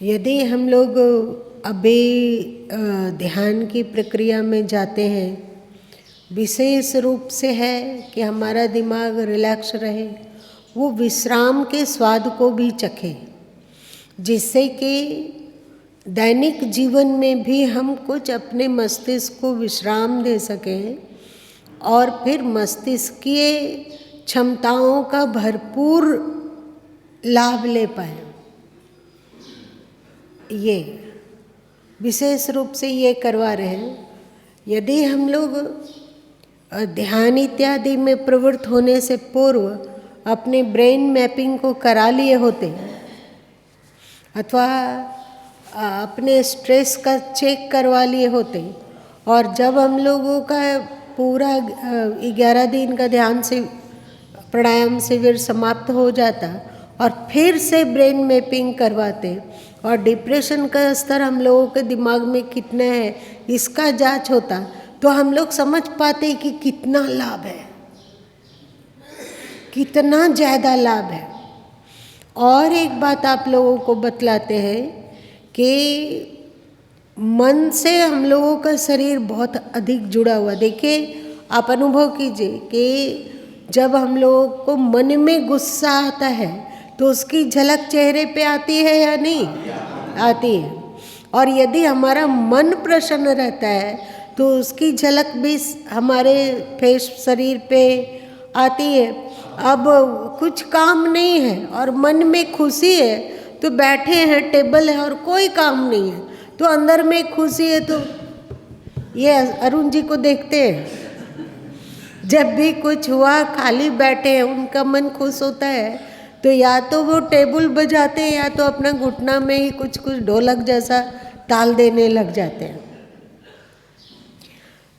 यदि हम लोग अभी ध्यान की प्रक्रिया में जाते हैं, विशेष रूप से है कि हमारा दिमाग रिलैक्स रहे, वो विश्राम के स्वाद को भी चखे, जिससे कि दैनिक जीवन में भी हम कुछ अपने मस्तिष्क को विश्राम दे सकें और फिर मस्तिष्कीय क्षमताओं का भरपूर लाभ ले पाए। ये विशेष रूप से ये करवा रहे हैं। यदि हम लोग ध्यान इत्यादि में प्रवृत्त होने से पूर्व अपने ब्रेन मैपिंग को करा लिए होते अथवा अपने स्ट्रेस का चेक करवा लिए होते, और जब हम लोगों का पूरा 11 दिन का ध्यान से प्राणायाम शिविर समाप्त हो जाता और फिर से ब्रेन मैपिंग करवाते और डिप्रेशन का स्तर हम लोगों के दिमाग में कितना है इसका जांच होता, तो हम लोग समझ पाते कि कितना लाभ है, कितना ज़्यादा लाभ है। और एक बात आप लोगों को बतलाते हैं कि मन से हम लोगों का शरीर बहुत अधिक जुड़ा हुआ। देखिए, आप अनुभव कीजिए कि जब हम लोगों को मन में गुस्सा आता है तो उसकी झलक चेहरे पे आती है या नहीं आती है, और यदि हमारा मन प्रसन्न रहता है तो उसकी झलक भी हमारे फेस शरीर पे आती है। अब कुछ काम नहीं है और मन में खुशी है तो बैठे हैं, टेबल है और कोई काम नहीं है तो अंदर में खुशी है। तो ये अरुण जी को देखते हैं, जब भी कुछ हुआ खाली बैठे हैं उनका मन खुश होता है तो या तो वो टेबल बजाते हैं या तो अपना घुटना में ही कुछ कुछ ढोलक जैसा ताल देने लग जाते हैं।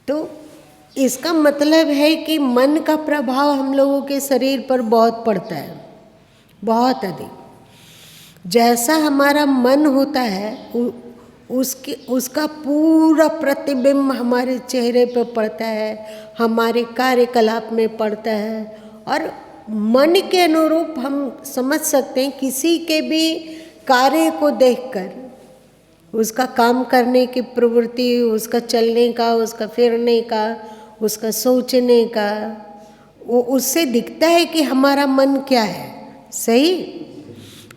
तो इसका मतलब है कि मन का प्रभाव हम लोगों के शरीर पर बहुत पड़ता है, बहुत अधिक। जैसा हमारा मन होता है उसका पूरा प्रतिबिंब हमारे चेहरे पर पड़ता है, हमारे कार्यकलाप में पड़ता है, और मन के अनुरूप हम समझ सकते हैं किसी के भी कार्य को देखकर उसका काम करने की प्रवृत्ति, उसका चलने का, उसका फिरने का, उसका सोचने का, वो उससे दिखता है कि हमारा मन क्या है। सही,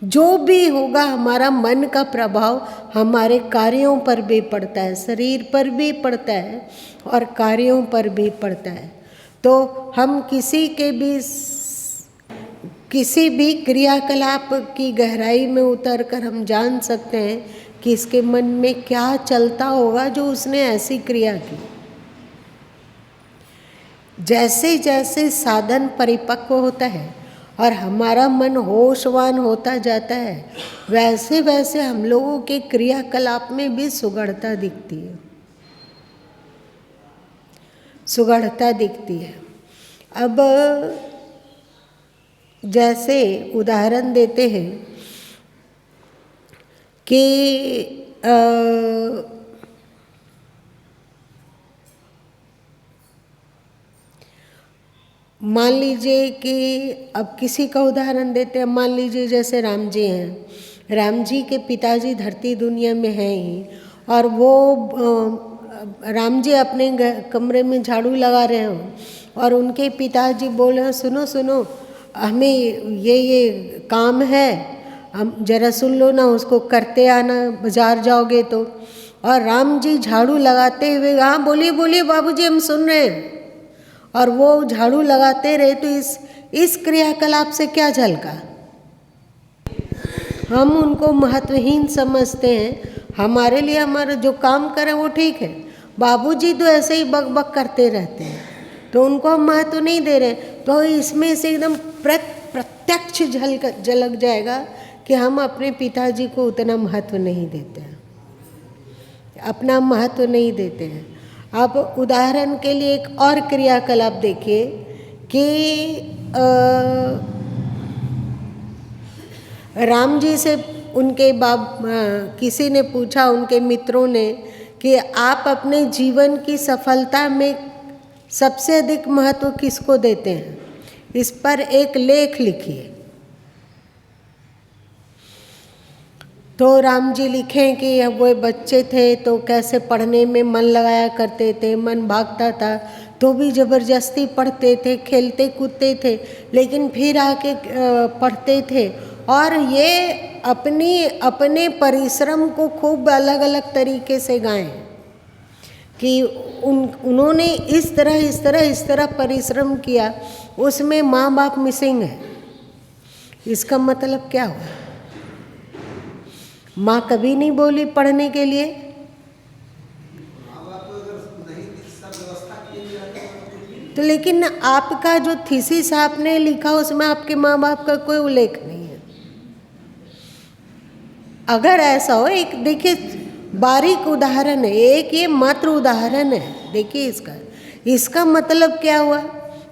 जो भी होगा हमारा मन का प्रभाव हमारे कार्यों पर भी पड़ता है, शरीर पर भी पड़ता है और कार्यों पर भी पड़ता है। तो हम किसी भी क्रियाकलाप की गहराई में उतरकर हम जान सकते हैं कि इसके मन में क्या चलता होगा जो उसने ऐसी क्रिया की। जैसे जैसे साधन परिपक्व होता है और हमारा मन होशवान होता जाता है, वैसे वैसे हम लोगों के क्रियाकलाप में भी सुगढ़ता दिखती है, सुगढ़ता दिखती है। अब जैसे उदाहरण देते हैं कि मान लीजिए कि अब किसी का उदाहरण देते हैं, मान लीजिए जैसे राम जी हैं। राम जी के पिताजी धरती दुनिया में हैं ही, और वो राम जी अपने कमरे में झाड़ू लगा रहे हों और उनके पिताजी बोल रहे हैं, सुनो सुनो हमें ये काम है, हम जरा सुन लो ना, उसको करते आना, बाजार जाओगे तो। और राम जी झाड़ू लगाते हुए, हाँ बोलिए बोलिए बाबूजी हम सुन रहे हैं, और वो झाड़ू लगाते रहे। तो इस क्रियाकलाप से क्या झलका? हम उनको महत्वहीन समझते हैं। हमारे लिए हमारा जो काम करें वो ठीक है, बाबूजी तो ऐसे ही बक बक करते रहते हैं तो उनको हम महत्व नहीं दे रहे। तो इसमें से एकदम प्रत्यक्ष झलक जाएगा कि हम अपने पिताजी को उतना महत्व नहीं देते हैं, अपना महत्व नहीं देते हैं। अब उदाहरण के लिए एक और क्रियाकलाप देखिए कि राम जी से उनके किसी ने पूछा, उनके मित्रों ने, कि आप अपने जीवन की सफलता में सबसे अधिक महत्व किसको देते हैं? इस पर एक लेख लिखिए। तो राम जी लिखें कि वो बच्चे थे तो कैसे पढ़ने में मन लगाया करते थे, मन भागता था तो भी ज़बरदस्ती पढ़ते थे, खेलते कूदते थे, लेकिन फिर आके पढ़ते थे। और ये अपने परिश्रम को खूब अलग अलग तरीके से गाएं कि उन्होंने इस तरह परिश्रम किया, उसमें माँ बाप मिसिंग है। इसका मतलब क्या हुआ? माँ कभी नहीं बोली पढ़ने के लिए, तो लेकिन आपका जो थीसिस आपने लिखा उसमें आपके माँ बाप का कोई उल्लेख नहीं है। अगर ऐसा हो, एक देखिए बारीक उदाहरण है, एक ये मात्र उदाहरण है, देखिए इसका मतलब क्या हुआ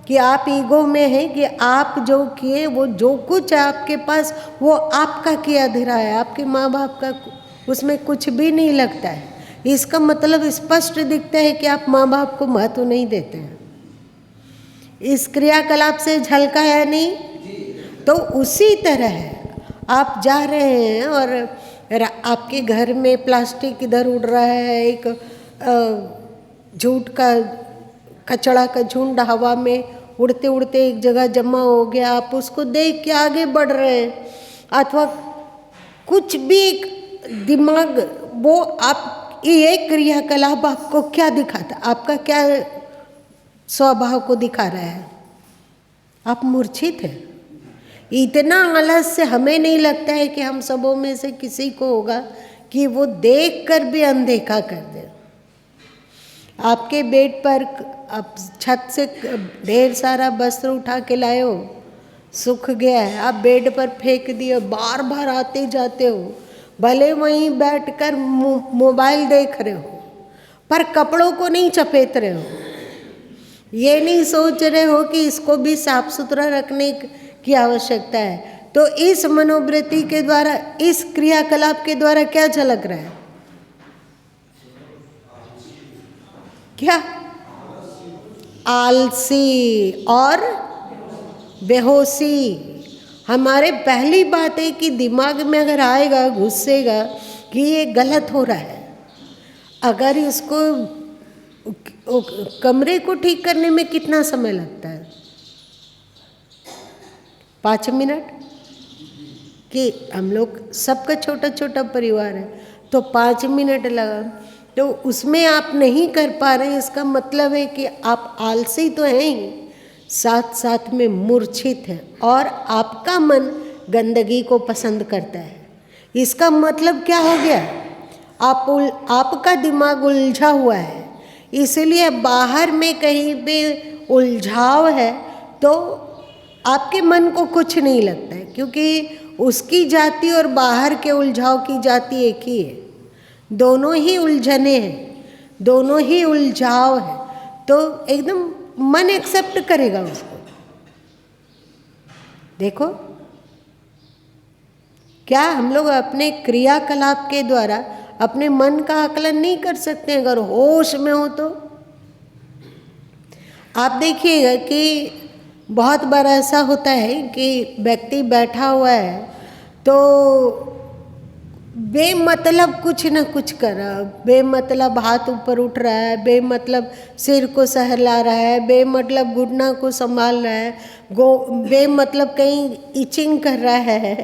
कि आप ईगो में हैं कि आप जो किए, वो जो कुछ है आपके पास वो आपका किया धरा है, आपके माँ बाप का उसमें कुछ भी नहीं लगता है। इसका मतलब स्पष्ट दिखता है कि आप माँ बाप को महत्व नहीं देते हैं। इस क्रियाकलाप से झलका है नहीं? तो उसी तरह है, आप जा रहे हैं और आपके घर में प्लास्टिक इधर उड़ रहा है, एक झूठ का कचड़ा का झुंड हवा में उड़ते उड़ते एक जगह जमा हो गया, आप उसको देख के आगे बढ़ रहे हैं, अथवा कुछ भी दिमाग, वो आप ये क्रियाकलाप आपको क्या दिखाता, आपका क्या स्वभाव को दिखा रहा है? आप मूर्छित हैं। इतना आलस्य हमें नहीं लगता है कि हम सबों में से किसी को होगा कि वो देख कर भी अनदेखा कर दे। आपके बेड पर आप छत से ढेर सारा वस्त्र उठा के लाए हो, सूख गया है, आप बेड पर फेंक दिए, बार बार आते जाते हो, भले वहीं बैठकर मोबाइल देख रहे हो, पर कपड़ों को नहीं चपेट रहे हो, ये नहीं सोच रहे हो कि इसको भी साफ सुथरा रखने की आवश्यकता है। तो इस मनोवृत्ति के द्वारा, इस क्रियाकलाप के द्वारा क्या झलक रहा है? क्या? आलसी और बेहोशी। हमारे पहली बात है कि दिमाग में अगर आएगा, घुसेगा कि ये गलत हो रहा है, अगर इसको कमरे को ठीक करने में कितना समय लगता है? 5 मिनट। कि हम लोग सबका छोटा छोटा परिवार है तो 5 मिनट लगा, तो उसमें आप नहीं कर पा रहे, इसका मतलब है कि आप आलसी तो हैं ही, साथ साथ में मूर्छित हैं और आपका मन गंदगी को पसंद करता है। इसका मतलब क्या हो गया? आपका दिमाग उलझा हुआ है, इसलिए बाहर में कहीं पे उलझाव है तो आपके मन को कुछ नहीं लगता है, क्योंकि उसकी जाति और बाहर के उलझाव की जाति एक ही है। दोनों ही उलझने हैं, दोनों ही उलझाव है, तो एकदम मन एक्सेप्ट करेगा उसको। देखो क्या हम लोग अपने क्रियाकलाप के द्वारा अपने मन का आकलन नहीं कर सकते? अगर होश में हो तो आप देखिएगा कि बहुत बार ऐसा होता है कि व्यक्ति बैठा हुआ है तो बेमतलब कुछ न कुछ कर रहा है, बेमतलब हाथ ऊपर उठ रहा है, बेमतलब सिर को सहला रहा है, बेमतलब घुटना को संभाल रहा है, बेमतलब कहीं इचिंग कर रहा है,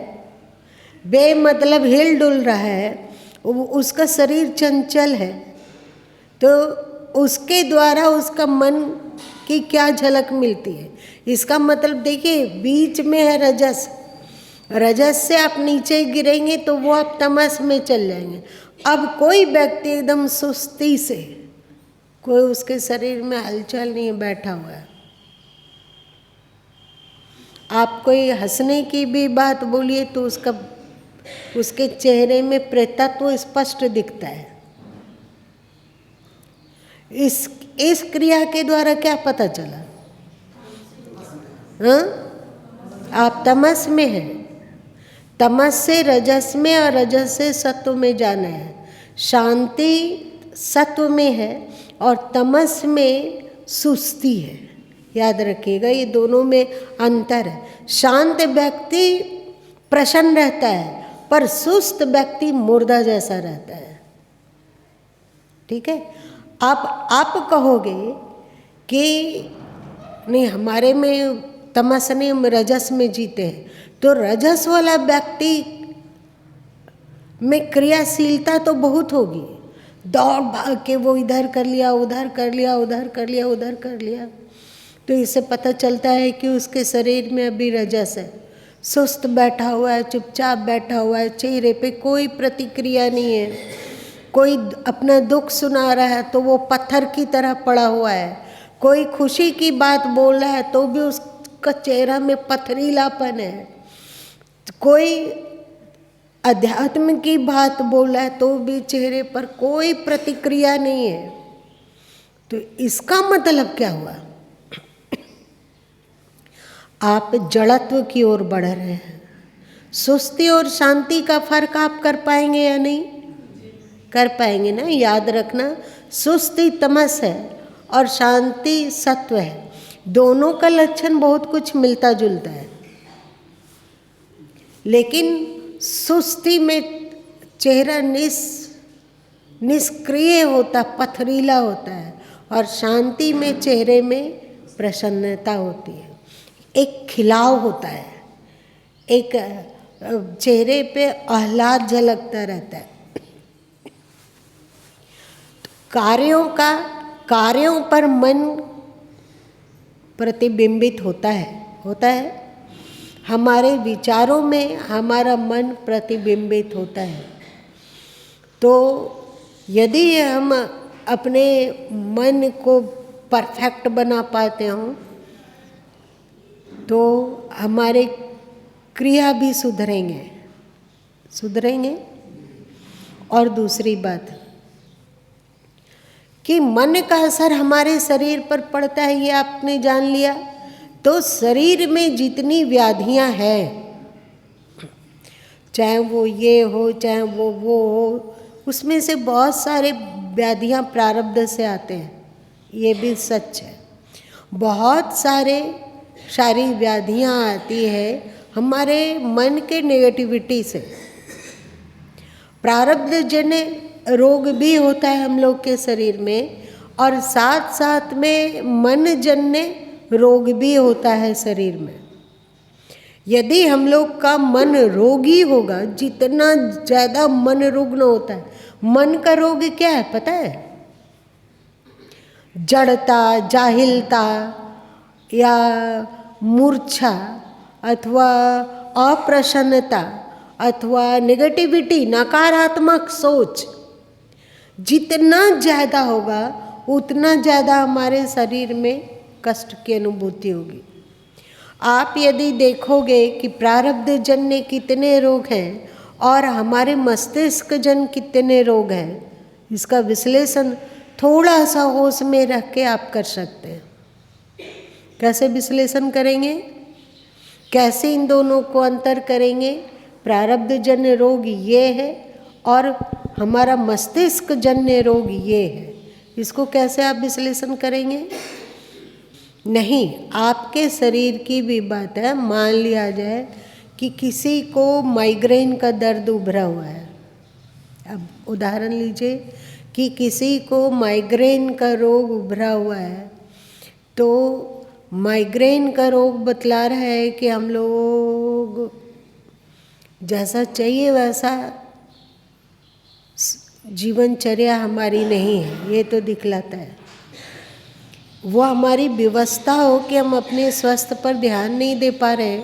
बेमतलब हिल डुल रहा है, उसका शरीर चंचल है, तो उसके द्वारा उसका मन की क्या झलक मिलती है? इसका मतलब देखिए बीच में है रजस, रजस से आप नीचे गिरेंगे तो वो आप तमस में चल जाएंगे। अब कोई व्यक्ति एकदम सुस्ती से, कोई उसके शरीर में हलचल नहीं है, बैठा हुआ है, आप कोई हंसने की भी बात बोलिए तो उसके चेहरे में प्रेतत्व स्पष्ट दिखता है। इस क्रिया के द्वारा क्या पता चला? हाँ, आप तमस में हैं, तमस से रजस में और रजस से सत्व में जाना है। शांति सत्व में है और तमस में सुस्ती है। याद रखिएगा ये दोनों में अंतर है। शांत व्यक्ति प्रसन्न रहता है पर सुस्त व्यक्ति मुर्दा जैसा रहता है। ठीक है, आप कहोगे कि नहीं हमारे में तमस नहीं, हम रजस में जीते हैं, तो रजस वाला व्यक्ति में क्रियाशीलता तो बहुत होगी, दौड़ भाग के वो इधर कर लिया, उधर कर लिया, उधर कर लिया, उधर कर लिया, तो इससे पता चलता है कि उसके शरीर में अभी रजस है। सुस्त बैठा हुआ है, चुपचाप बैठा हुआ है, चेहरे पे कोई प्रतिक्रिया नहीं है, कोई अपना दुख सुना रहा है तो वो पत्थर की तरह पड़ा हुआ है, कोई खुशी की बात बोल रहा है तो भी उसका चेहरा में पथरीलापन है, कोई अध्यात्म की बात बोल रहा है तो भी चेहरे पर कोई प्रतिक्रिया नहीं है। तो इसका मतलब क्या हुआ? आप जड़त्व की ओर बढ़ रहे हैं। सुस्ती और शांति का फर्क आप कर पाएंगे या नहीं? कर पाएंगे ना। याद रखना, सुस्ती तमस है और शांति सत्व है। दोनों का लक्षण बहुत कुछ मिलता जुलता है, लेकिन सुस्ती में चेहरा निष्क्रिय होता, पथरीला होता है, और शांति में चेहरे में प्रसन्नता होती है, एक खिलाव होता है, एक चेहरे पे आह्लाद झलकता रहता है। कार्यों पर मन प्रतिबिंबित होता है। हमारे विचारों में हमारा मन प्रतिबिंबित होता है। तो यदि हम अपने मन को परफेक्ट बना पाते हों तो हमारे क्रिया भी सुधरेंगे। और दूसरी बात कि मन का असर हमारे शरीर पर पड़ता है, ये आपने जान लिया। तो शरीर में जितनी व्याधियां हैं, चाहे वो ये हो चाहे वो हो, उसमें से बहुत सारे व्याधियां प्रारब्ध से आते हैं, ये भी सच है। बहुत सारे शारीरिक व्याधियां आती है हमारे मन के नेगेटिविटी से। प्रारब्ध जन्य रोग भी होता है हम लोग के शरीर में, और साथ साथ में मन जन्य रोग भी होता है शरीर में। यदि हम लोग का मन रोगी होगा, जितना ज़्यादा मन रुग्ण होता है, मन का रोग क्या है पता है? जड़ता, जाहिलता या मूर्छा अथवा अप्रसन्नता अथवा नेगेटिविटी, नकारात्मक सोच जितना ज़्यादा होगा उतना ज़्यादा हमारे शरीर में कष्ट की अनुभूति होगी। आप यदि देखोगे कि प्रारब्ध जन्य कितने रोग हैं और हमारे मस्तिष्क जन्य कितने रोग हैं, इसका विश्लेषण थोड़ा सा होश में रख के आप कर सकते हैं। कैसे विश्लेषण करेंगे? कैसे इन दोनों को अंतर करेंगे? प्रारब्ध जन्य रोग ये है और हमारा मस्तिष्क जन्य रोग ये है। इसको कैसे आप विश्लेषण करेंगे? नहीं, आपके शरीर की भी बात है। मान लिया जाए कि किसी को माइग्रेन का दर्द उभरा हुआ है। अब उदाहरण लीजिए कि किसी को माइग्रेन का रोग उभरा हुआ है, तो माइग्रेन का रोग बतला रहा है कि हम लोग जैसा चाहिए वैसा जीवनचर्या हमारी नहीं है, ये तो दिखलाता है। वो हमारी व्यवस्था हो कि हम अपने स्वास्थ्य पर ध्यान नहीं दे पा रहे,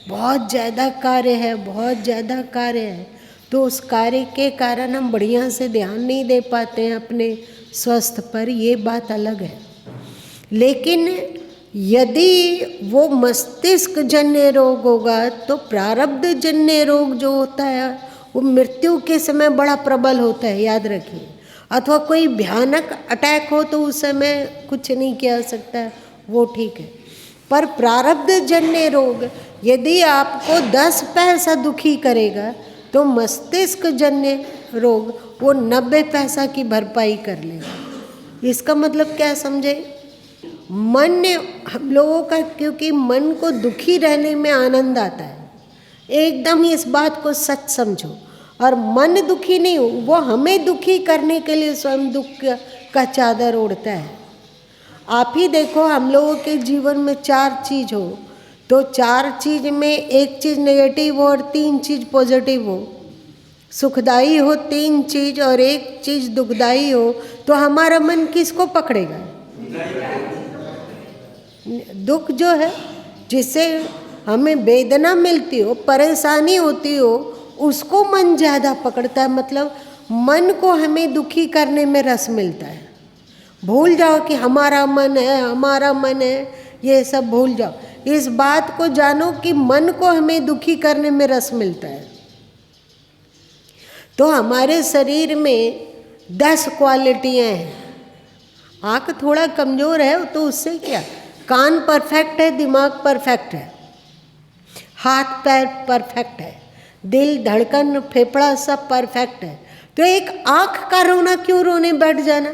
बहुत ज़्यादा कार्य है, तो उस कार्य के कारण हम बढ़िया से ध्यान नहीं दे पाते हैं अपने स्वास्थ्य पर, ये बात अलग है। लेकिन यदि वो मस्तिष्क जन्य रोग होगा तो प्रारब्ध जन्य रोग जो होता है वो मृत्यु के समय बड़ा प्रबल होता है, याद रखिए। अथवा कोई भयानक अटैक हो तो उस समय कुछ नहीं किया सकता है, वो ठीक है। पर प्रारब्ध जन्य रोग यदि आपको 10 पैसा दुखी करेगा तो मस्तिष्क जन्य रोग वो 90 पैसा की भरपाई कर लेगा। इसका मतलब क्या समझे? मन हम लोगों का, क्योंकि मन को दुखी रहने में आनंद आता है, एकदम इस बात को सच समझो। और मन दुखी नहीं हो, वो हमें दुखी करने के लिए स्वयं दुख का चादर ओढ़ता है। आप ही देखो, हम लोगों के जीवन में 4 चीज हो, तो 4 चीज में एक चीज नेगेटिव हो और 3 चीज पॉजिटिव हो, सुखदाई हो 3 चीज और 1 चीज दुखदाई हो, तो हमारा मन किसको पकड़ेगा? दुख जो है, जिससे हमें वेदना मिलती हो, परेशानी होती हो, उसको मन ज़्यादा पकड़ता है। मतलब मन को हमें दुखी करने में रस मिलता है। भूल जाओ कि हमारा मन है, हमारा मन है, ये सब भूल जाओ। इस बात को जानो कि मन को हमें दुखी करने में रस मिलता है। तो हमारे शरीर में 10 क्वालिटियाँ हैं। आँख थोड़ा कमज़ोर है तो उससे क्या, कान परफेक्ट है, दिमाग परफेक्ट है, हाथ पैर परफेक्ट है, दिल धड़कन फेफड़ा सब परफेक्ट है। तो एक आँख का रोना क्यों रोने बैठ जाना?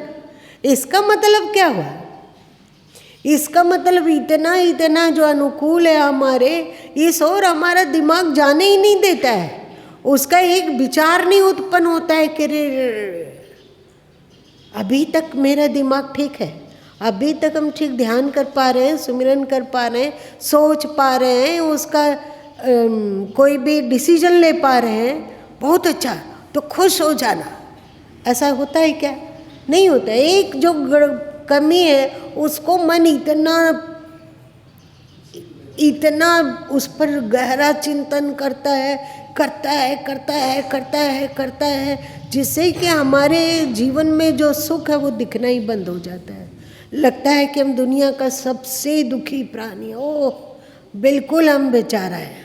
इसका मतलब क्या हुआ? इसका मतलब इतना जो अनुकूल है हमारे, इस और हमारा दिमाग जाने ही नहीं देता है। उसका एक विचार नहीं उत्पन्न होता है कि अभी तक मेरा दिमाग ठीक है, अभी तक हम ठीक ध्यान कर पा रहे हैं, सुमिरन कर पा रहे हैं, सोच पा रहे हैं, उसका कोई भी डिसीजन ले पा रहे हैं, बहुत अच्छा, तो खुश हो जाना। ऐसा होता है क्या? नहीं होता। एक जो कमी है उसको मन इतना उस पर गहरा चिंतन करता है, जिससे कि हमारे जीवन में जो सुख है वो दिखना ही बंद हो जाता है। लगता है कि हम दुनिया का सबसे दुखी प्राणी, ओह बिल्कुल हम बेचारा है।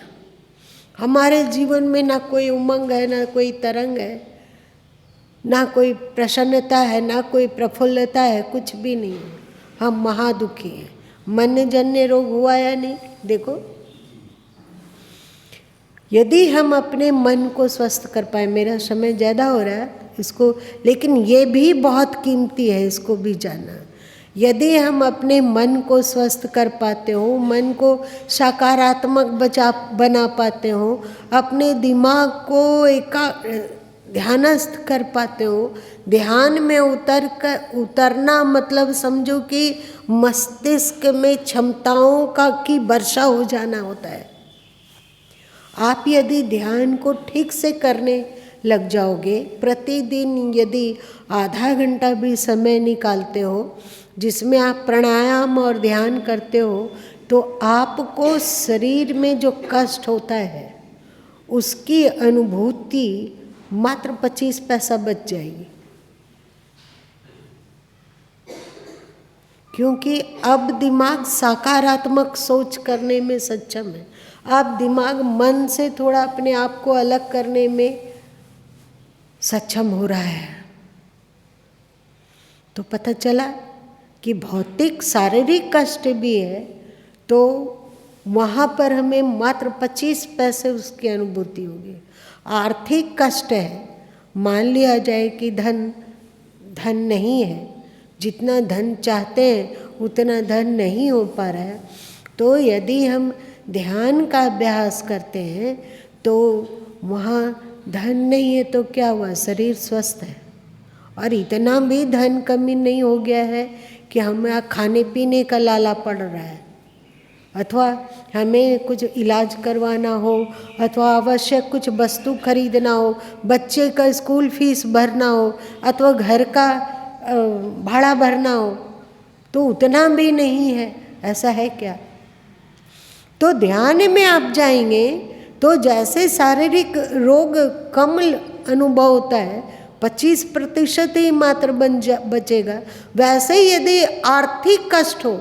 हमारे जीवन में ना कोई उमंग है, ना कोई तरंग है, ना कोई प्रसन्नता है, ना कोई प्रफुल्लता है, कुछ भी नहीं है। हम महादुखी हैं। मन जन्य रोग हुआ या नहीं? देखो, यदि हम अपने मन को स्वस्थ कर पाए, मेरा समय ज़्यादा हो रहा है इसको, लेकिन ये भी बहुत कीमती है, इसको भी जाना। यदि हम अपने मन को स्वस्थ कर पाते हो, मन को सकारात्मक बना पाते हो, अपने दिमाग को ध्यानस्थ कर पाते हो, ध्यान में उतरना मतलब समझो कि मस्तिष्क में क्षमताओं की वर्षा हो जाना होता है। आप यदि ध्यान को ठीक से करने लग जाओगे, प्रतिदिन यदि आधा घंटा भी समय निकालते हो जिसमें आप प्राणायाम और ध्यान करते हो, तो आपको शरीर में जो कष्ट होता है उसकी अनुभूति मात्र 25 पैसा बच जाएगी। क्योंकि अब दिमाग सकारात्मक सोच करने में सक्षम है। अब दिमाग मन से थोड़ा अपने आप को अलग करने में सक्षम हो रहा है। तो पता चला कि भौतिक शारीरिक कष्ट भी है, तो वहाँ पर हमें मात्र 25 पैसे उसकी अनुभूति होगी। आर्थिक कष्ट है, मान लिया जाए कि धन नहीं है, जितना धन चाहते हैं उतना धन नहीं हो पा रहा है, तो यदि हम ध्यान का अभ्यास करते हैं तो वहाँ धन नहीं है तो क्या हुआ, शरीर स्वस्थ है। और इतना भी धन कमी नहीं हो गया है कि हमें खाने पीने का लाला पड़ रहा है, अथवा हमें कुछ इलाज करवाना हो, अथवा आवश्यक कुछ वस्तु खरीदना हो, बच्चे का स्कूल फीस भरना हो, अथवा घर का भाड़ा भरना हो, तो उतना भी नहीं है। ऐसा है क्या? तो ध्यान में आप जाएंगे तो जैसे शारीरिक रोग कम अनुभव होता है, 25% ही मात्र बचेगा, वैसे ही यदि आर्थिक कष्ट हो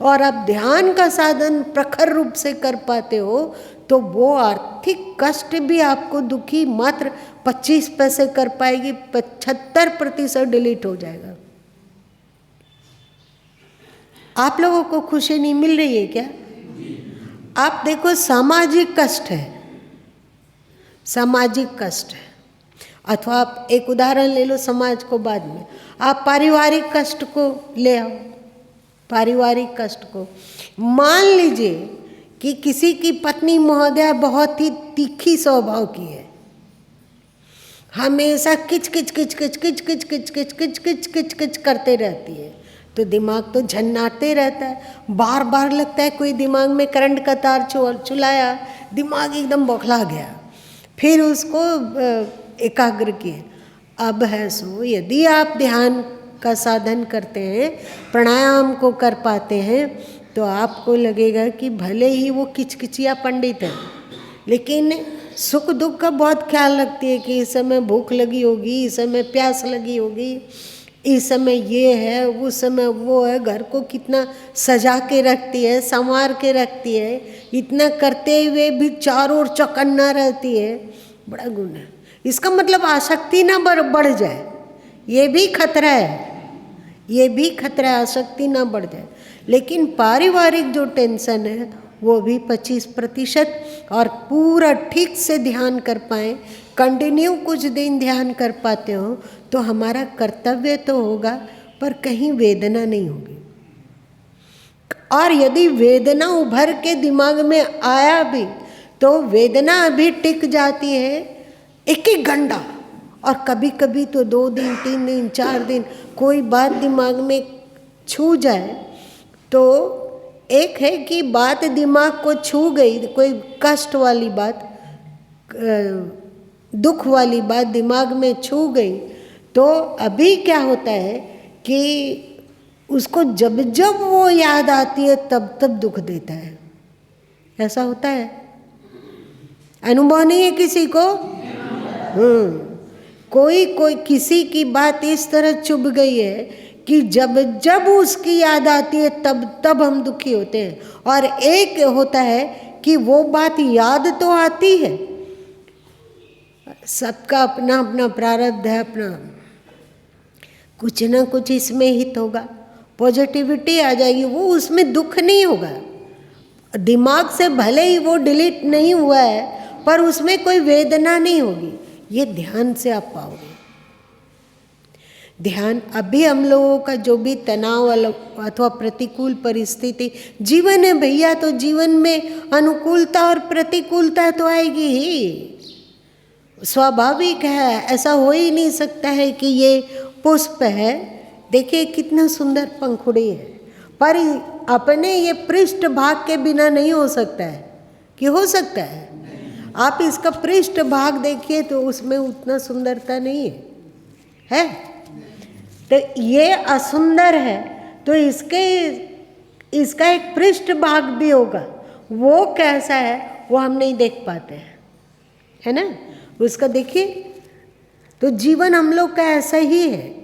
और आप ध्यान का साधन प्रखर रूप से कर पाते हो, तो वो आर्थिक कष्ट भी आपको दुखी मात्र 25 पैसे कर पाएगी, 75% डिलीट हो जाएगा। आप लोगों को खुशी नहीं मिल रही है क्या? आप देखो, सामाजिक कष्ट है, सामाजिक कष्ट है, अथवा आप एक उदाहरण ले लो समाज को, बाद में आप पारिवारिक कष्ट को ले आओ। पारिवारिक कष्ट को मान लीजिए कि किसी की पत्नी महोदया बहुत ही तीखी स्वभाव की है, हमेशा किच किच किच किच किच किच किच किच किच किच किच किच करते रहती है, तो दिमाग तो झन्नाते रहता है। बार बार लगता है कोई दिमाग में करंट का तार चुलाया, दिमाग एकदम बौखला गया। फिर उसको एकाग्र किए। अब है सो, यदि आप ध्यान का साधन करते हैं, प्राणायाम को कर पाते हैं, तो आपको लगेगा कि भले ही वो किचकिचिया पंडित है, लेकिन सुख दुख का बहुत ख्याल रखती है कि इस समय भूख लगी होगी, इस समय प्यास लगी होगी, इस समय ये है, उस समय वो है, घर को कितना सजा के रखती है, संवार के रखती है, इतना करते हुए भी चारों ओर चौकन्ना रहती है। बड़ा गुण है। इसका मतलब आसक्ति ना बढ़ जाए, ये भी खतरा है, ये भी खतरा है, आसक्ति ना बढ़ जाए। लेकिन पारिवारिक जो टेंशन है वो भी 25%, और पूरा ठीक से ध्यान कर पाएँ, कंटिन्यू कुछ दिन ध्यान कर पाते हो, तो हमारा कर्तव्य तो होगा, पर कहीं वेदना नहीं होगी। और यदि वेदना उभर के दिमाग में आया भी, तो वेदना अभी टिक जाती है 1-1 घंटा, और कभी कभी तो 2 दिन 3 दिन 4 दिन कोई बात दिमाग में छू जाए, तो एक है कि बात दिमाग को छू गई, कोई कष्ट वाली बात, दुख वाली बात दिमाग में छू गई, तो अभी क्या होता है कि उसको जब जब वो याद आती है तब तब दुख देता है। ऐसा होता है, अनुभव नहीं है किसी को? कोई किसी की बात इस तरह चुभ गई है कि जब जब उसकी याद आती है तब तब हम दुखी होते हैं। और एक होता है कि वो बात याद तो आती है, सबका अपना अपना प्रारब्ध है, अपना कुछ ना कुछ इसमें हित होगा, पॉजिटिविटी आ जाएगी, वो उसमें दुख नहीं होगा। दिमाग से भले ही वो डिलीट नहीं हुआ है, पर उसमें कोई वेदना नहीं होगी। ये ध्यान से आप पाओगे। ध्यान अभी हम लोगों का जो भी तनाव अथवा प्रतिकूल परिस्थिति जीवन है भैया, तो जीवन में अनुकूलता और प्रतिकूलता तो आएगी ही, स्वाभाविक है। ऐसा हो ही नहीं सकता है कि ये पुष्प है, देखिए कितना सुंदर पंखुड़ी है, पर अपने ये पृष्ठ भाग के बिना नहीं हो सकता है। कि हो सकता है? आप इसका पृष्ठ भाग देखिए तो उसमें उतना सुंदरता नहीं है, तो ये असुंदर है, तो इसका एक पृष्ठ भाग भी होगा, वो कैसा है वो हम नहीं देख पाते हैं, है ना? उसका देखिए, तो जीवन हम लोग का ऐसा ही है,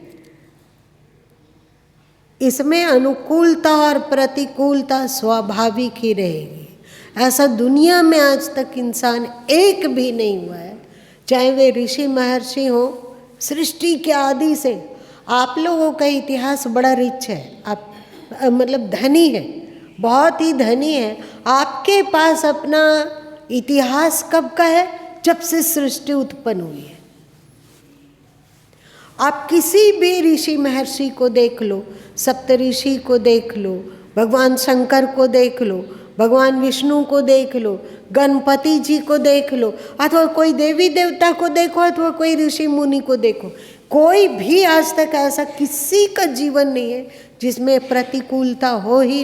इसमें अनुकूलता और प्रतिकूलता स्वाभाविक ही रहेगी। ऐसा दुनिया में आज तक इंसान एक भी नहीं हुआ है, चाहे वे ऋषि महर्षि हो, सृष्टि के आदि से। आप लोगों का इतिहास बड़ा रिच है, आप मतलब धनी है, बहुत ही धनी है। आपके पास अपना इतिहास कब का है? जब से सृष्टि उत्पन्न हुई है। आप किसी भी ऋषि महर्षि को देख लो, सप्तऋषि को देख लो, भगवान शंकर को देख लो, भगवान विष्णु को देख लो, गणपति जी को देख लो, अथवा कोई देवी देवता को देखो, अथवा कोई ऋषि मुनि को देखो, कोई भी आज तक ऐसा किसी का जीवन नहीं है जिसमें प्रतिकूलता हो ही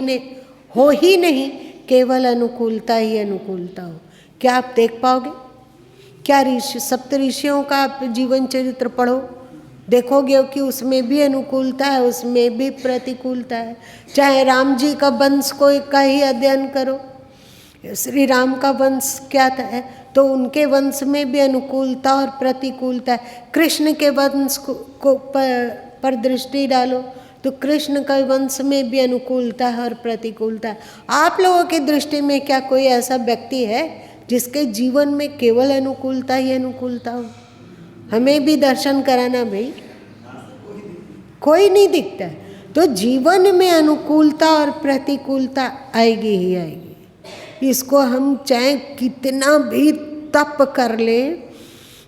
नहीं, केवल अनुकूलता ही अनुकूलता हो। क्या आप देख पाओगे? क्या सप्तऋषियों का आप जीवन चरित्र पढ़ो, देखोगे कि उसमें भी अनुकूलता है, उसमें भी प्रतिकूलता है। चाहे राम जी का वंश का ही अध्ययन करो, श्री राम का वंश क्या है, तो उनके वंश में भी अनुकूलता और प्रतिकूलता है। कृष्ण के वंश को पर दृष्टि डालो, तो कृष्ण का वंश में भी अनुकूलता है और प्रतिकूलता है। आप लोगों की दृष्टि में क्या कोई ऐसा व्यक्ति है जिसके जीवन में केवल अनुकूलता ही अनुकूलता हो? हमें भी दर्शन कराना भाई, कोई नहीं दिखता है। तो जीवन में अनुकूलता और प्रतिकूलता आएगी ही आएगी। इसको हम चाहे कितना भी तप कर लें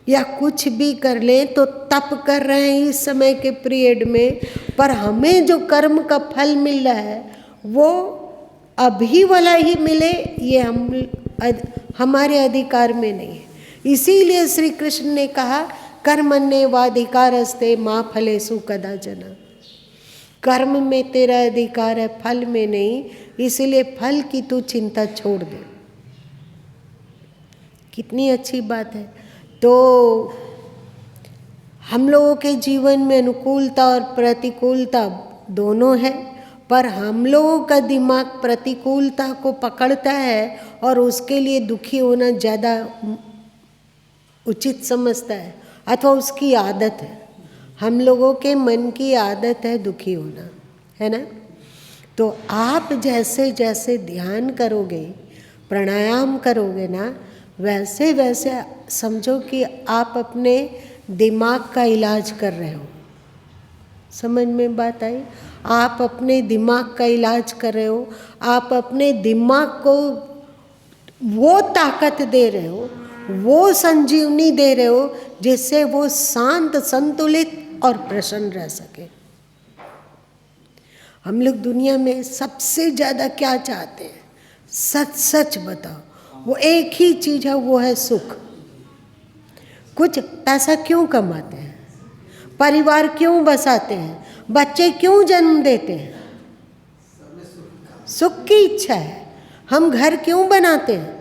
या कुछ भी कर लें, तो तप कर रहे हैं इस समय के पीरियड में, पर हमें जो कर्म का फल मिल रहा है वो अभी वाला ही मिले ये हमारे अधिकार में नहीं है। इसीलिए श्री कृष्ण ने कहा कर्मण्येवाधिकारस्ते मा फलेषु कदाचन। कर्म में तेरा अधिकार है, फल में नहीं, इसलिए फल की तू चिंता छोड़ दे। कितनी अच्छी बात है। तो हम लोगों के जीवन में अनुकूलता और प्रतिकूलता दोनों है, पर हम लोगों का दिमाग प्रतिकूलता को पकड़ता है और उसके लिए दुखी होना ज़्यादा उचित समझता है, अथवा उसकी आदत है। हम लोगों के मन की आदत है दुखी होना, है ना। तो आप जैसे जैसे ध्यान करोगे, प्राणायाम करोगे ना, वैसे वैसे समझो कि आप अपने दिमाग का इलाज कर रहे हो। समझ में बात आई? आप अपने दिमाग का इलाज कर रहे हो, आप अपने दिमाग को वो ताकत दे रहे हो, वो संजीवनी दे रहे हो जिससे वो शांत, संतुलित और प्रसन्न रह सके। हम लोग दुनिया में सबसे ज़्यादा क्या चाहते हैं? सच सच बताओ। वो एक ही चीज़ है, वो है सुख। कुछ पैसा क्यों कमाते हैं? परिवार क्यों बसाते हैं? बच्चे क्यों जन्म देते हैं? सुख की इच्छा है। हम घर क्यों बनाते हैं?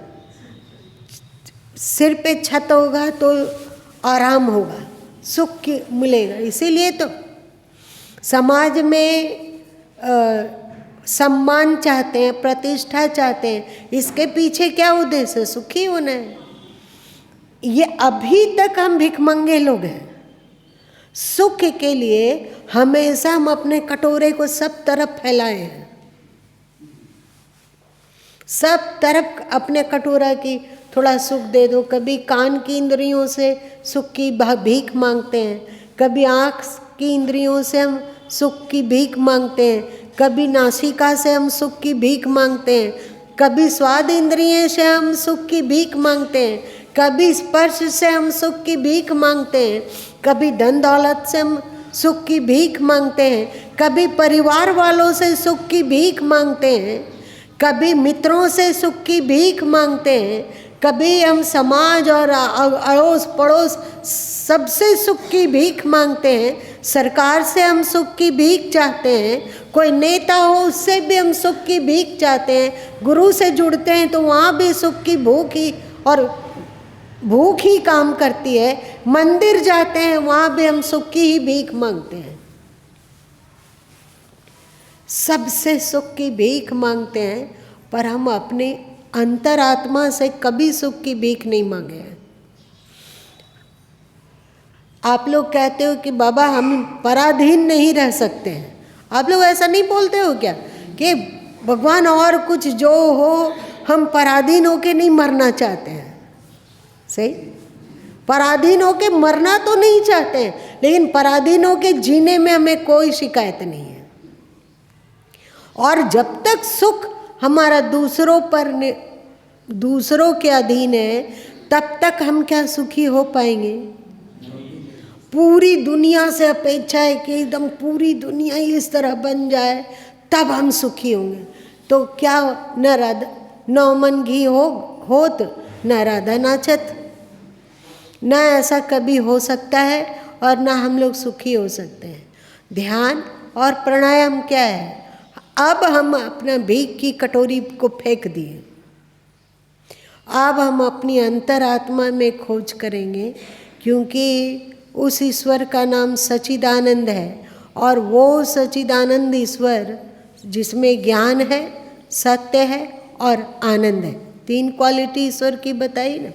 सिर पे छत होगा तो आराम होगा, सुख मिलेगा। इसीलिए तो समाज में सम्मान चाहते हैं, प्रतिष्ठा चाहते हैं। इसके पीछे क्या उद्देश्य है? सुखी होना है। ये अभी तक हम भिखमंगे लोग हैं। सुख के लिए हमेशा हम अपने कटोरे को सब तरफ फैलाए हैं, सब तरफ अपने कटोरा की थोड़ा सुख दे दो। कभी कान की इंद्रियों से सुख की भीख मांगते हैं, कभी आँख की इंद्रियों से हम सुख की भीख मांगते हैं, कभी नासिका से हम सुख की भीख मांगते हैं, कभी स्वाद इंद्रिय से हम सुख की भीख मांगते हैं, कभी स्पर्श से हम सुख की भीख मांगते हैं, कभी धन दौलत से हम सुख की भीख मांगते हैं, कभी परिवार वालों से सुख की भीख मांगते हैं, कभी मित्रों से सुख की भीख मांगते हैं, कभी हम समाज और अड़ोस पड़ोस सबसे सुख की भीख मांगते हैं। सरकार से हम सुख की भीख चाहते हैं, कोई नेता हो उससे भी हम सुख की भीख चाहते हैं, गुरु से जुड़ते हैं तो वहाँ भी सुख की भूख ही काम करती है, मंदिर जाते हैं वहाँ भी हम सुख की ही भीख मांगते हैं। सबसे सुख की भीख मांगते हैं, पर हम अपने अंतरात्मा से कभी सुख की भीख नहीं मांगे हैं। आप लोग कहते हो कि बाबा हम पराधीन नहीं रह सकते हैं। आप लोग ऐसा नहीं बोलते हो क्या कि भगवान और कुछ जो हो, हम पराधीन होके नहीं मरना चाहते हैं? सही, पराधीन होके मरना तो नहीं चाहते हैं, लेकिन पराधीन होके जीने में हमें कोई शिकायत नहीं है। और जब तक सुख हमारा दूसरों के अधीन है, तब तक हम क्या सुखी हो पाएंगे? पूरी दुनिया से अपेक्षा है कि एकदम पूरी दुनिया ही इस तरह बन जाए तब हम सुखी होंगे। तो क्या न मन घी होत न राधा नाचत। न ऐसा कभी हो सकता है और ना हम लोग सुखी हो सकते हैं। ध्यान और प्राणायाम क्या है? अब हम अपना भीख की कटोरी को फेंक दिए, अब हम अपनी अंतरात्मा में खोज करेंगे, क्योंकि उस ईश्वर का नाम सच्चिदानंद है। और वो सच्चिदानंद ईश्वर जिसमें ज्ञान है, सत्य है और आनंद है, 3 क्वालिटी ईश्वर की बताई ना।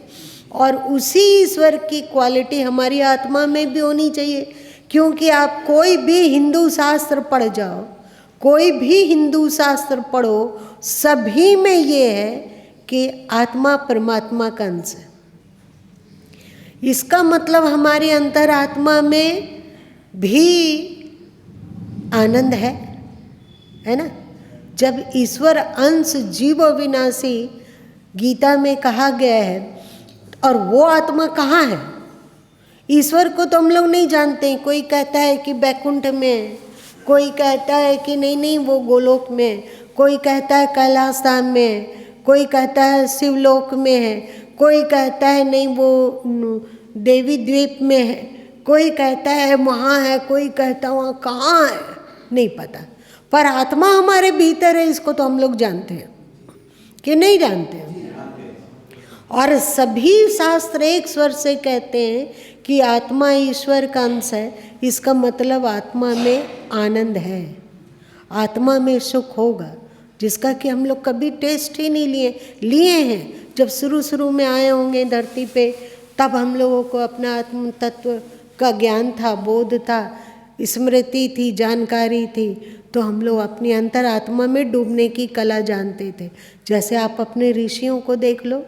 और उसी ईश्वर की क्वालिटी हमारी आत्मा में भी होनी चाहिए। क्योंकि आप कोई भी हिंदू शास्त्र पढ़ जाओ, कोई भी हिंदू शास्त्र पढ़ो, सभी में ये है कि आत्मा परमात्मा का अंश है। इसका मतलब हमारी अंतरात्मा में भी आनंद है ना। जब ईश्वर अंश जीव विनाशी गीता में कहा गया है, और वो आत्मा कहाँ है? ईश्वर को तो हम लोग नहीं जानते। कोई कहता है कि बैकुंठ में, कोई कहता है कि नहीं वो गोलोक में, कोई कहता है कैलाश धाम में है, कोई कहता है शिवलोक में है, कोई कहता है नहीं वो देवी द्वीप में है, कोई कहता है वहाँ है, कोई कहता है वहाँ कहाँ है, नहीं पता। पर आत्मा हमारे भीतर है, इसको तो हम लोग जानते हैं कि नहीं जानते हैं। और सभी शास्त्र एक स्वर से कहते हैं कि आत्मा ईश्वर का अंश है। इसका मतलब आत्मा में आनंद है, आत्मा में सुख होगा, जिसका कि हम लोग कभी टेस्ट ही नहीं लिए हैं। जब शुरू में आए होंगे धरती पे, तब हम लोगों को अपना आत्म तत्व का ज्ञान था, बोध था, स्मृति थी, जानकारी थी, तो हम लोग अपनी अंतर आत्मा में डूबने की कला जानते थे। जैसे आप अपने ऋषियों को देख लो,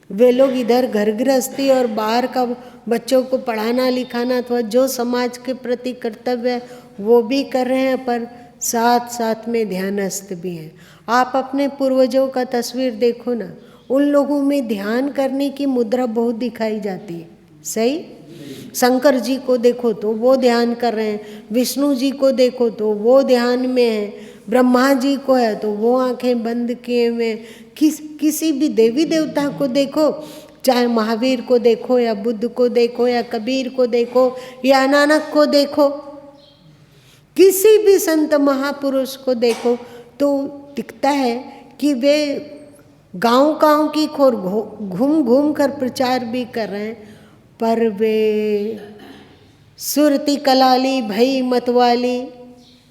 वे लोग इधर घर गृहस्थी और बाहर का बच्चों को पढ़ाना लिखाना अथवा जो समाज के प्रति कर्तव्य है वो भी कर रहे हैं, पर साथ साथ में ध्यानस्थ भी हैं। आप अपने पूर्वजों का तस्वीर देखो ना, उन लोगों में ध्यान करने की मुद्रा बहुत दिखाई जाती है। सही, शंकर जी को देखो तो वो ध्यान कर रहे हैं, विष्णु जी को देखो तो वो ध्यान में है, ब्रह्मा जी को है तो वो आंखें बंद किए हुए। किसी भी देवी देवता को देखो, चाहे महावीर को देखो या बुद्ध को देखो या कबीर को देखो या नानक को देखो, किसी भी संत महापुरुष को देखो, तो दिखता है कि वे गांव की खोर घूम घूम कर प्रचार भी कर रहे हैं, पर वे सुरती कलाली भई मतवाली,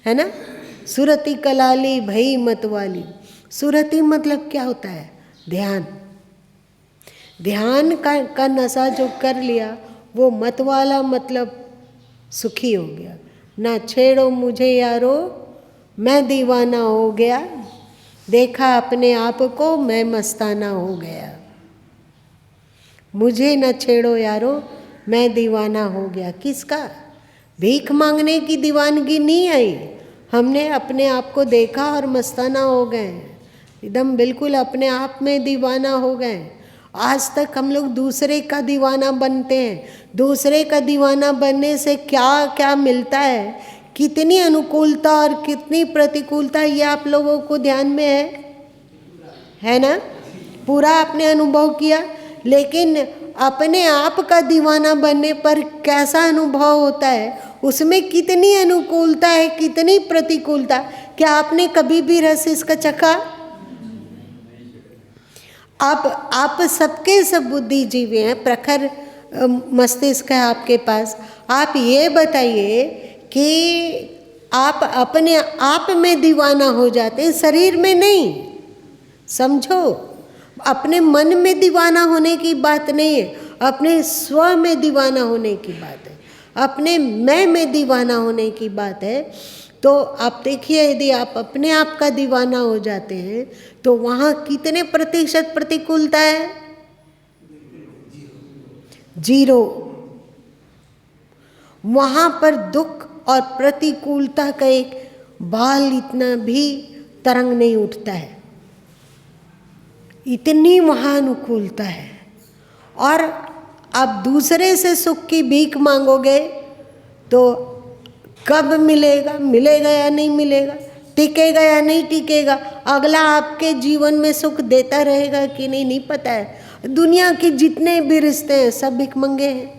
है ना, सुरती कलाली भई मतवाली। सुरती मतलब क्या होता है? ध्यान। ध्यान का नशा जो कर लिया वो मतवाला मतलब सुखी हो गया। ना छेड़ो मुझे यारो मैं दीवाना हो गया, देखा अपने आप को मैं मस्ताना हो गया। मुझे न छेड़ो यारो मैं दीवाना हो गया। किसका? भीख मांगने की दीवानगी नहीं आई, हमने अपने आप को देखा और मस्ताना हो गए, एकदम बिल्कुल अपने आप में दीवाना हो गए। आज तक हम लोग दूसरे का दीवाना बनते हैं। दूसरे का दीवाना बनने से क्या क्या मिलता है, कितनी अनुकूलता और कितनी प्रतिकूलता, ये आप लोगों को ध्यान में है ना? पूरा आपने अनुभव किया। लेकिन अपने आप का दीवाना बनने पर कैसा अनुभव होता है, उसमें कितनी अनुकूलता है, कितनी प्रतिकूलता। क्या आपने कभी भी रस इसका चखा? आप सबके सब बुद्धिजीवी हैं, प्रखर मस्तिष्क है आपके पास। आप ये बताइए कि आप अपने आप में दीवाना हो जाते हैं, शरीर में नहीं। समझो, अपने मन में दीवाना होने की बात नहीं है, अपने स्व में दीवाना होने की बात है, अपने मैं में दीवाना होने की बात है। तो आप देखिए, यदि आप अपने आप का दीवाना हो जाते हैं तो वहाँ कितने प्रतिशत प्रतिकूलता है? 0। वहाँ पर दुख और प्रतिकूलता का एक बाल इतना भी तरंग नहीं उठता है, इतनी महानुकूलता है। और आप दूसरे से सुख की भीख मांगोगे तो कब मिलेगा, मिलेगा या नहीं मिलेगा, टिकेगा या नहीं टिकेगा, अगला आपके जीवन में सुख देता रहेगा कि नहीं, नहीं पता है। दुनिया के जितने भी रिश्ते हैं सब भिखमंगे हैं,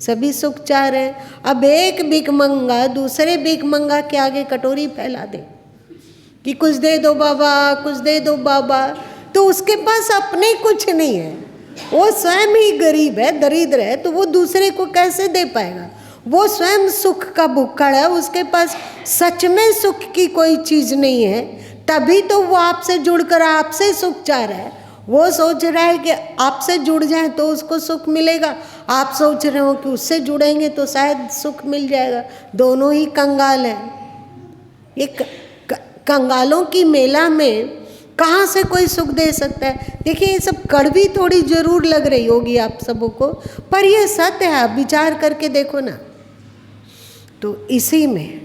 सभी सुख चाह रहे हैं। अब एक भिखमंगा दूसरे भिखमंगा के आगे कटोरी फैला दे कि कुछ दे दो बाबा, कुछ दे दो बाबा, तो उसके पास अपने कुछ नहीं है, वो स्वयं ही गरीब है, दरिद्र है, तो वो दूसरे को कैसे दे पाएगा? वो स्वयं सुख का भुक्कड़ है, उसके पास सच में सुख की कोई चीज़ नहीं है, तभी तो वो आपसे जुड़कर आपसे सुख चाह रहा है। वो सोच रहा है कि आपसे जुड़ जाए तो उसको सुख मिलेगा, आप सोच रहे हो कि उससे जुड़ेंगे तो शायद सुख मिल जाएगा। दोनों ही कंगाल हैं। एक कंगालों की मेला में कहाँ से कोई सुख दे सकता है? देखिए, ये सब कड़वी थोड़ी जरूर लग रही होगी आप सबों को, पर ये सत्य है, आप विचार करके देखो ना। तो इसी में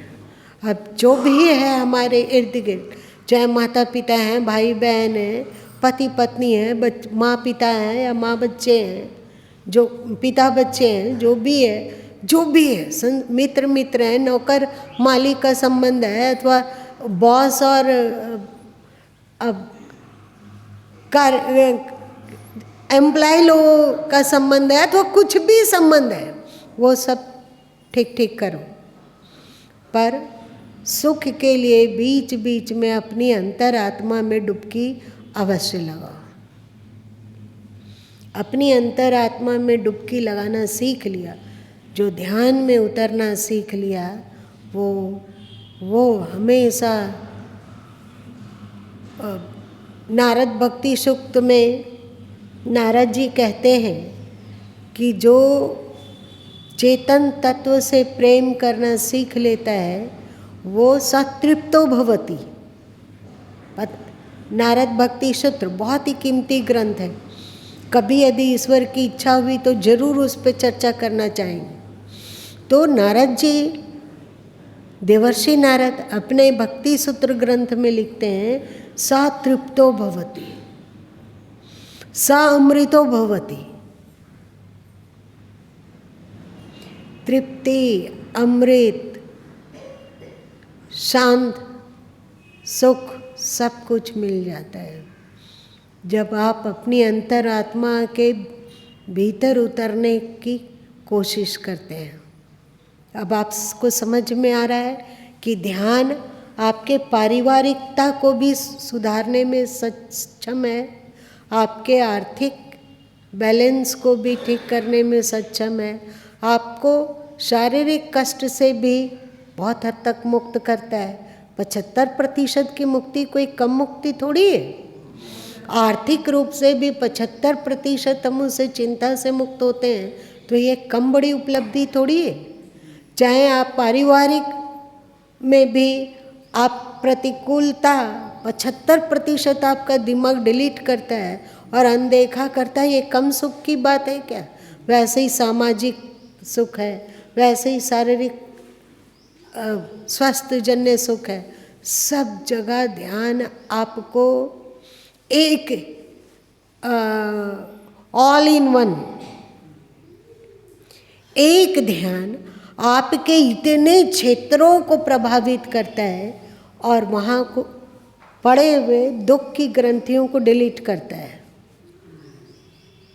अब जो भी है हमारे इर्द गिर्द, चाहे माता पिता हैं, भाई बहन हैं, पति पत्नी हैं, माँ पिता हैं या माँ बच्चे हैं, जो पिता बच्चे हैं, जो भी है मित्र हैं, नौकर मालिक का संबंध है, अथवा बॉस और एम्प्लॉय लोगों का संबंध है, तो कुछ भी संबंध है वो सब ठीक ठीक करो, पर सुख के लिए बीच बीच में अपनी अंतरात्मा में डुबकी अवश्य लगाओ। अपनी अंतरात्मा में डुबकी लगाना सीख लिया, जो ध्यान में उतरना सीख लिया, वो हमेशा नारद भक्ति सूक्त में नारद जी कहते हैं कि जो चेतन तत्व से प्रेम करना सीख लेता है वो सतृप्तो भवति। नारद भक्ति सूत्र बहुत ही कीमती ग्रंथ है, कभी यदि ईश्वर की इच्छा हुई तो जरूर उस पर चर्चा करना चाहेंगे। तो नारद जी, देवर्षि नारद अपने भक्ति सूत्र ग्रंथ में लिखते हैं, सा तृप्तो भवति, सा अमृतो भवति। तृप्ति, अमृत, शांत, सुख सब कुछ मिल जाता है जब आप अपनी अंतरात्मा के भीतर उतरने की कोशिश करते हैं। अब आपको समझ में आ रहा है कि ध्यान आपके पारिवारिकता को भी सुधारने में सक्षम है, आपके आर्थिक बैलेंस को भी ठीक करने में सक्षम है, आपको शारीरिक कष्ट से भी बहुत हद तक मुक्त करता है। 75% की मुक्ति कोई कम मुक्ति थोड़ी है। आर्थिक रूप से भी 75% हम उससे चिंता से मुक्त होते हैं, तो ये कम बड़ी उपलब्धि थोड़ी है। चाहे आप पारिवारिक में भी आप प्रतिकूलता 75% आपका दिमाग डिलीट करता है और अनदेखा करता है, ये कम सुख की बात है क्या? वैसे ही सामाजिक सुख है, वैसे ही शारीरिक स्वास्थ्य जन्य सुख है। सब जगह ध्यान आपको एक ऑल इन वन, एक ध्यान आपके इतने क्षेत्रों को प्रभावित करता है और वहाँ को पड़े हुए दुख की ग्रंथियों को डिलीट करता है।